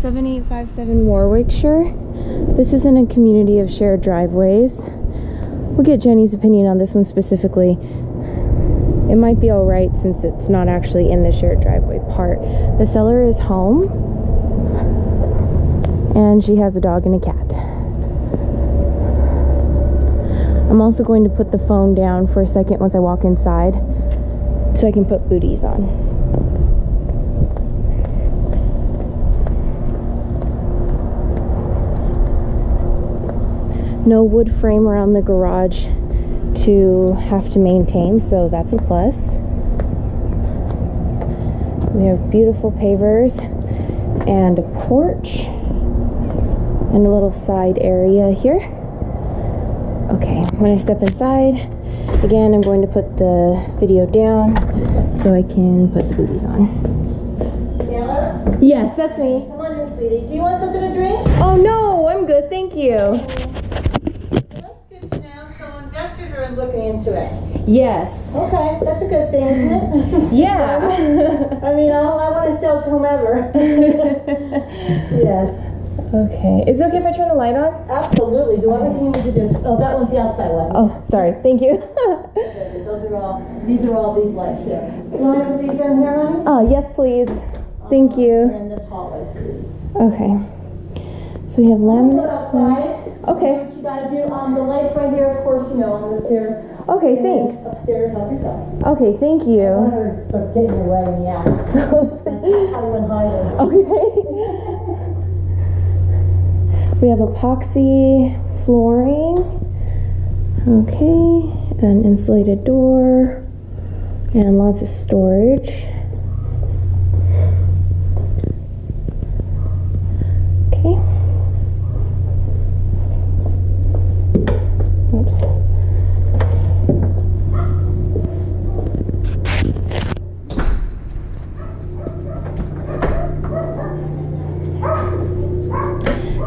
7857 Warwickshire. This isn't a community of shared driveways. We'll get Jenny's opinion on this one specifically. It might be alright since it's not actually in the shared driveway part. The seller is home, and she has a dog and a cat. I'm also going to put the phone down for a second once I walk inside so I can put booties on. No wood frame around the garage to have to maintain, so that's a plus. We have beautiful pavers and a porch and a little side area here. Okay, when I step inside, again, I'm going to put the video down so I can put the booties on. Taylor? Yes, that's me. Come on in, sweetie. Do you want something to drink? Oh no, I'm good, thank you. That's good to know. So investors are looking into it. Yes. Okay, that's a good thing, isn't it? Yeah. I mean, I want to sell to whomever. Yes. Okay. Is it okay if I turn the light on? Absolutely. Do everything you need to do. Oh, that one's the outside one. Oh, sorry. Thank you. Those are all. These are all these lights here. Do you want to put these in here, honey? Oh, yes, please. Thank you. And this hallway, sweetie. Okay. So we have laminate. Outside. Okay. What you gotta do? The lights right here, of course, you know, on the stairs. Okay, thanks. Upstairs, help yourself. Okay, thank you. Start getting your way in the act. Hollywood Highland. Okay. We have epoxy flooring. Okay, an insulated door, and lots of storage. Okay. Oops.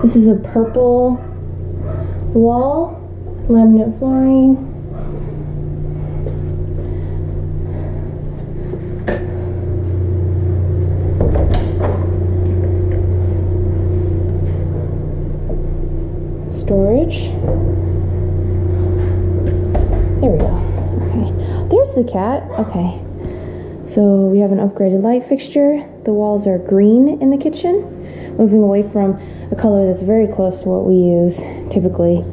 This is a purple wall, laminate flooring. Storage. There we go. Okay. There's the cat. Okay. So we have an upgraded light fixture. The walls are green in the kitchen, moving away from a color that's very close to what we use typically.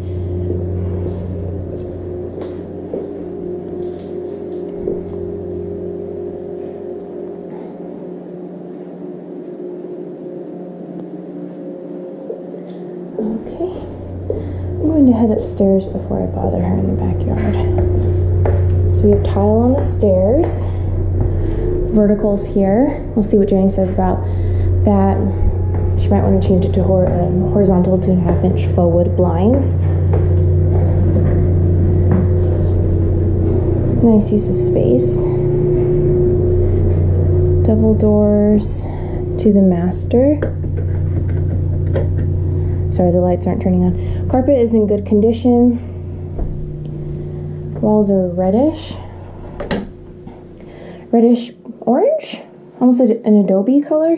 Okay. I'm going to head upstairs before I bother her in the backyard. So we have tile on the stairs, verticals here. We'll see what Jenny says about that. She might want to change it to horizontal 2.5 inch faux wood blinds. Nice use of space. Double doors to the master. Sorry, the lights aren't turning on. Carpet is in good condition. Walls are reddish orange, almost an adobe color.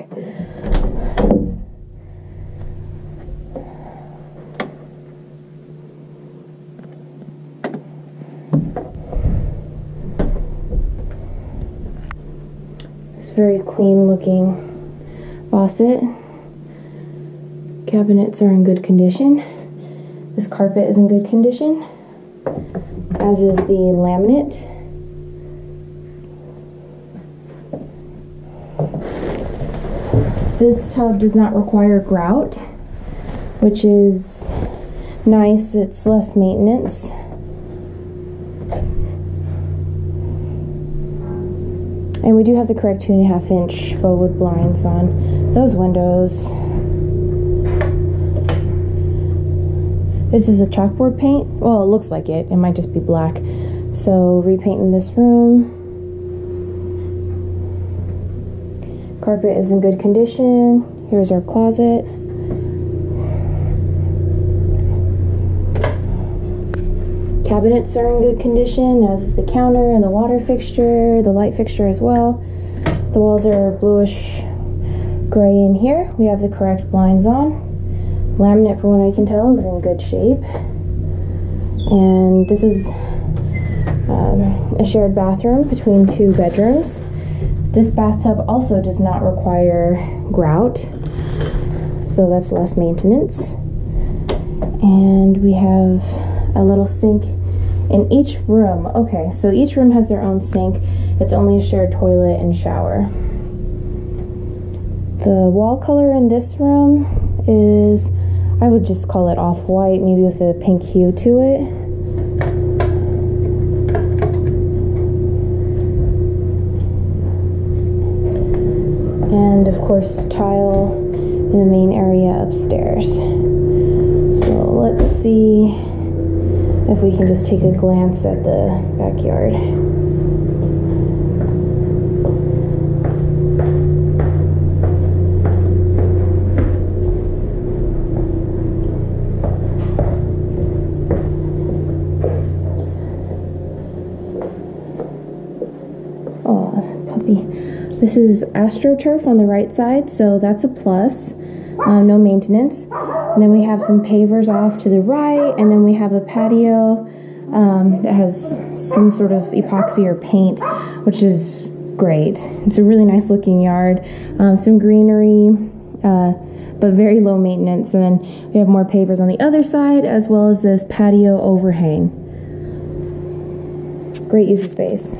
It's very clean looking faucet. Cabinets are in good condition. This carpet is in good condition, as is the laminate. This tub does not require grout, which is nice. It's less maintenance. And we do have the correct 2.5 inch faux wood blinds on those windows. This is a chalkboard paint. Well, it looks like it. It might just be black. So repainting this room. Carpet is in good condition. Here's our closet. Cabinets are in good condition, as is the counter and the water fixture, the light fixture as well. The walls are bluish gray in here. We have the correct blinds on. Laminate, from what I can tell, is in good shape. And this is a shared bathroom between 2 bedrooms. This bathtub also does not require grout, so that's less maintenance. And we have a little sink in each room. Okay, so each room has their own sink. It's only a shared toilet and shower. The wall color in this room is, I would just call it off-white, maybe with a pink hue to it. And of course, tile in the main area upstairs. So let's see if we can just take a glance at the backyard. Oh, puppy. This is AstroTurf on the right side, so that's a plus. No maintenance. And then we have some pavers off to the right, and then we have a patio that has some sort of epoxy or paint, which is great. It's a really nice looking yard. Some greenery, but very low maintenance. And then we have more pavers on the other side, as well as this patio overhang. Great use of space.